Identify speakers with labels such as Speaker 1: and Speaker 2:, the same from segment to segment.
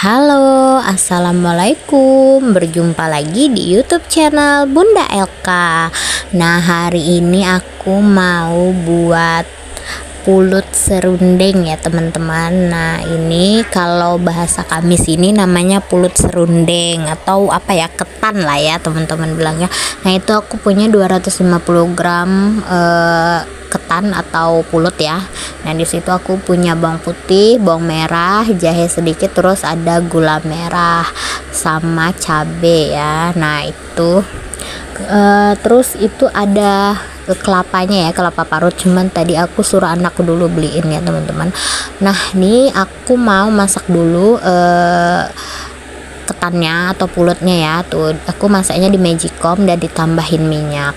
Speaker 1: Halo, assalamualaikum. Berjumpa lagi di YouTube channel Bunda Elka. Nah, hari ini aku mau buat pulut serundeng ya teman-teman. Nah, ini kalau bahasa kami sini namanya pulut serundeng atau apa ya, ketan lah ya teman-teman bilangnya. Nah, itu aku punya 250 gram ketan atau pulut ya. Nah, di situ aku punya bawang putih, bawang merah, jahe sedikit, terus ada gula merah sama cabe ya. Nah, itu terus itu ada kelapanya ya, kelapa parut, cuman tadi aku suruh anakku dulu beliin ya teman-teman. Nah, ini aku mau masak dulu ketannya atau pulutnya ya. Tuh aku masaknya di magicom dan ditambahin minyak.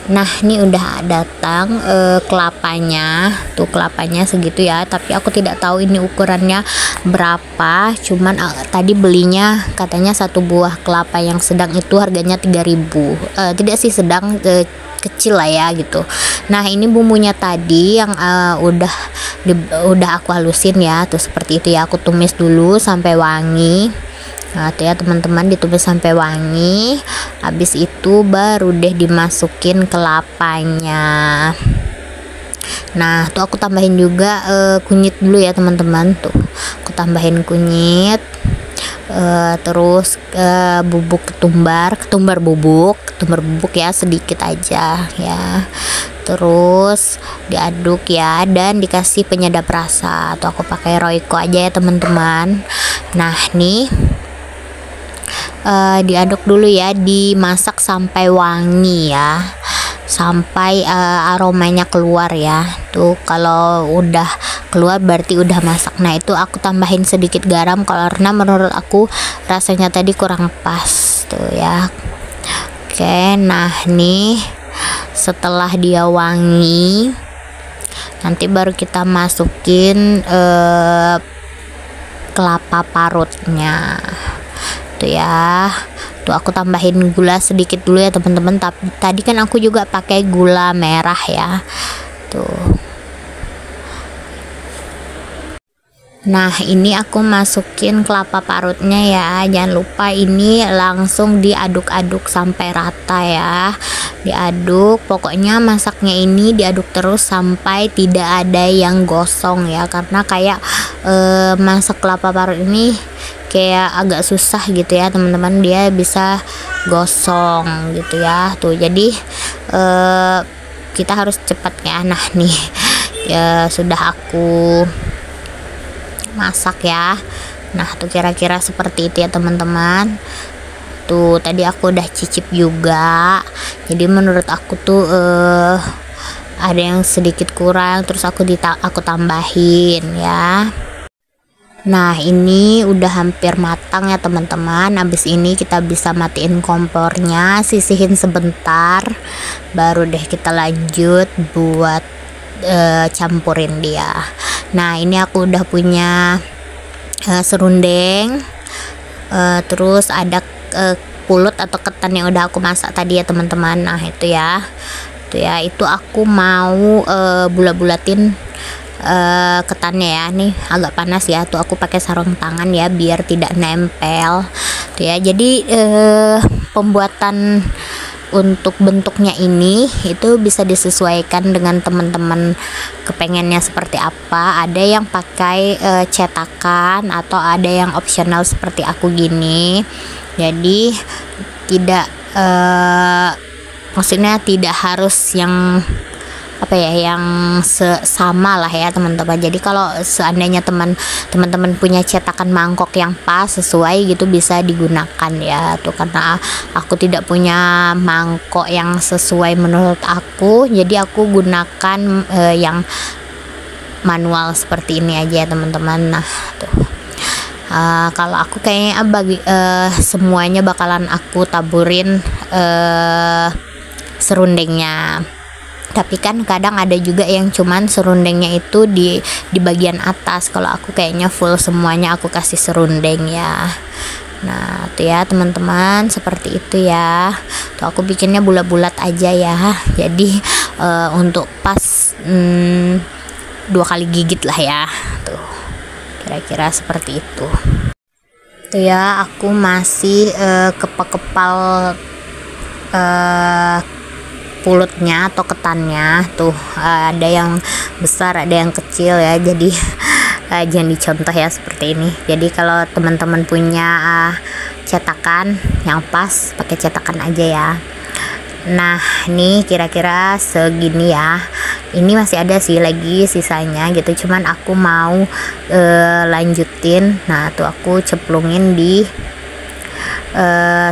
Speaker 1: Nah, ini udah datang kelapanya. Tuh kelapanya segitu ya, tapi aku tidak tahu ini ukurannya berapa. Cuman tadi belinya katanya satu buah kelapa yang sedang itu harganya 3.000. Tidak sih sedang, kecil lah ya gitu. Nah, ini bumbunya tadi yang udah aku halusin ya. Tuh seperti itu ya, aku tumis dulu sampai wangi. Nah, tuh ya teman-teman, ditumis sampai wangi. Habis itu baru deh dimasukin kelapanya. Nah, tuh aku tambahin juga kunyit dulu ya teman-teman. Tuh aku tambahin kunyit, terus ketumbar bubuk ya, sedikit aja ya. Terus diaduk ya, dan dikasih penyedap rasa. Tuh aku pakai Royco aja ya teman-teman. Nah, nih diaduk dulu ya, dimasak sampai wangi ya, sampai aromanya keluar ya. Tuh kalau udah keluar berarti udah masak. Nah, itu aku tambahin sedikit garam karena menurut aku rasanya tadi kurang pas tuh ya. Oke, nah nih setelah dia wangi, nanti baru kita masukin kelapa parutnya ya. Tuh aku tambahin gula sedikit dulu ya teman-teman, tapi tadi kan aku juga pakai gula merah ya. Tuh. Nah, ini aku masukin kelapa parutnya ya. Jangan lupa ini langsung diaduk-aduk sampai rata ya. Diaduk, pokoknya masaknya ini diaduk terus sampai tidak ada yang gosong ya, karena kayak masak kelapa parut ini kayak agak susah gitu ya teman-teman, dia bisa gosong gitu ya. Tuh jadi kita harus cepat ya. Nah, nih ya sudah aku masak ya. Nah, tuh kira-kira seperti itu ya teman-teman. Tuh tadi aku udah cicip juga, jadi menurut aku tuh ada yang sedikit kurang, terus aku tambahin ya. Nah, ini udah hampir matang ya teman-teman. Habis ini kita bisa matiin kompornya, sisihin sebentar, baru deh kita lanjut buat campurin dia. Nah, ini aku udah punya serundeng, terus ada pulut atau ketan yang udah aku masak tadi ya teman-teman. Nah, itu ya, itu aku mau bulat-bulatin ketannya ya. Nih agak panas ya, tuh aku pakai sarung tangan ya biar tidak nempel tuh ya. Jadi pembuatan untuk bentuknya ini itu bisa disesuaikan dengan teman-teman kepengennya seperti apa. Ada yang pakai cetakan atau ada yang opsional seperti aku gini. Jadi tidak maksudnya tidak harus yang apa ya, yang sama lah ya teman-teman. Jadi kalau seandainya teman-teman punya cetakan mangkok yang pas sesuai gitu, bisa digunakan ya. Tuh karena aku tidak punya mangkok yang sesuai menurut aku, jadi aku gunakan yang manual seperti ini aja ya teman-teman. Nah, tuh kalau aku kayaknya semuanya bakalan aku taburin serundengnya. Tapi kan kadang ada juga yang cuman serundengnya itu di bagian atas. Kalau aku kayaknya full semuanya aku kasih serundeng ya. Nah, tuh ya teman-teman, seperti itu ya. Tuh aku bikinnya bulat-bulat aja ya. Jadi untuk pas 2 kali gigit lah ya. Tuh kira-kira seperti itu. Tuh ya, aku masih kepal pulutnya atau ketannya tuh, ada yang besar ada yang kecil ya, jadi jangan dicontoh ya seperti ini. Jadi kalau teman-teman punya cetakan yang pas, pakai cetakan aja ya. Nah ini kira-kira segini ya, ini masih ada sih lagi sisanya gitu, cuman aku mau lanjutin. Nah tuh aku ceplungin di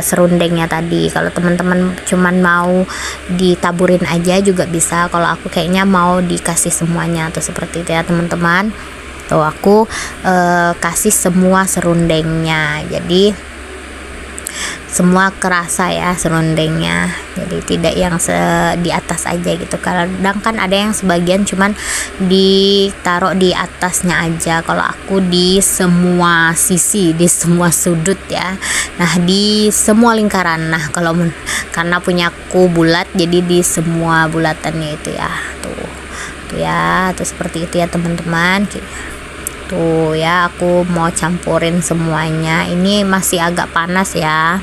Speaker 1: serundengnya tadi. Kalau teman-teman cuman mau ditaburin aja juga bisa, kalau aku kayaknya mau dikasih semuanya tuh seperti itu ya teman-teman. Tuh aku kasih semua serundengnya, jadi semua kerasa ya serundengnya, jadi tidak yang di atas aja gitu. Kadang kan ada yang sebagian cuman ditaruh di atasnya aja, kalau aku di semua sisi, di semua sudut ya. Nah di semua lingkaran. Nah kalau karena punyaku bulat, jadi di semua bulatannya itu ya. Tuh ya, tuh seperti itu ya teman-teman. Tuh ya, aku mau campurin semuanya. Ini masih agak panas ya.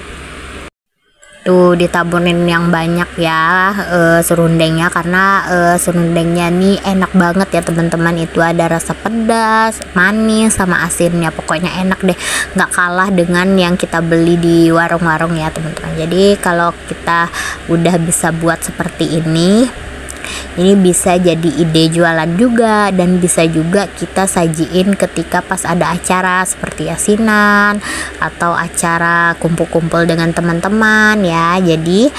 Speaker 1: Tuh ditaburin yang banyak ya serundengnya, karena serundengnya nih enak banget ya teman-teman. Itu ada rasa pedas, manis, sama asinnya, pokoknya enak deh, nggak kalah dengan yang kita beli di warung-warung ya teman-teman. Jadi kalau kita udah bisa buat seperti ini bisa jadi ide jualan juga, dan bisa juga kita sajiin ketika pas ada acara seperti yasinan atau acara kumpul-kumpul dengan teman-teman ya. Jadi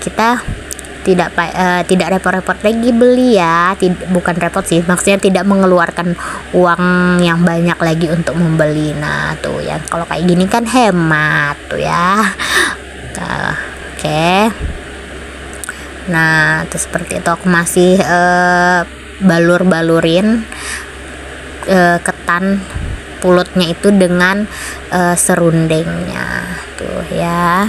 Speaker 1: kita tidak repot-repot lagi beli ya. Bukan repot sih, maksudnya tidak mengeluarkan uang yang banyak lagi untuk membeli. Nah tuh ya, kalau kayak gini kan hemat tuh ya. Oke. Nah itu seperti itu, aku masih balur-balurin ketan pulutnya itu dengan serundengnya tuh ya.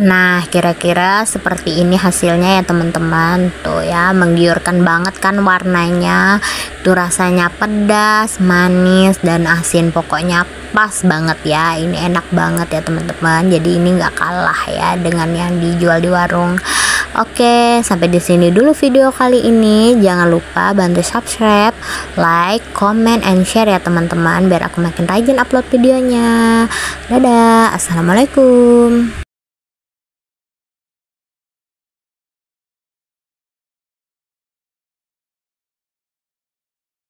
Speaker 1: Nah kira-kira seperti ini hasilnya ya teman-teman. Tuh ya, menggiurkan banget kan warnanya, tuh rasanya pedas, manis, dan asin, pokoknya pas banget ya. Ini enak banget ya teman-teman, jadi ini nggak kalah ya dengan yang dijual di warung. Oke, sampai di sini dulu video kali ini. Jangan lupa bantu subscribe, like, comment, and share ya teman-teman, biar aku makin rajin upload videonya. Dadah, assalamualaikum.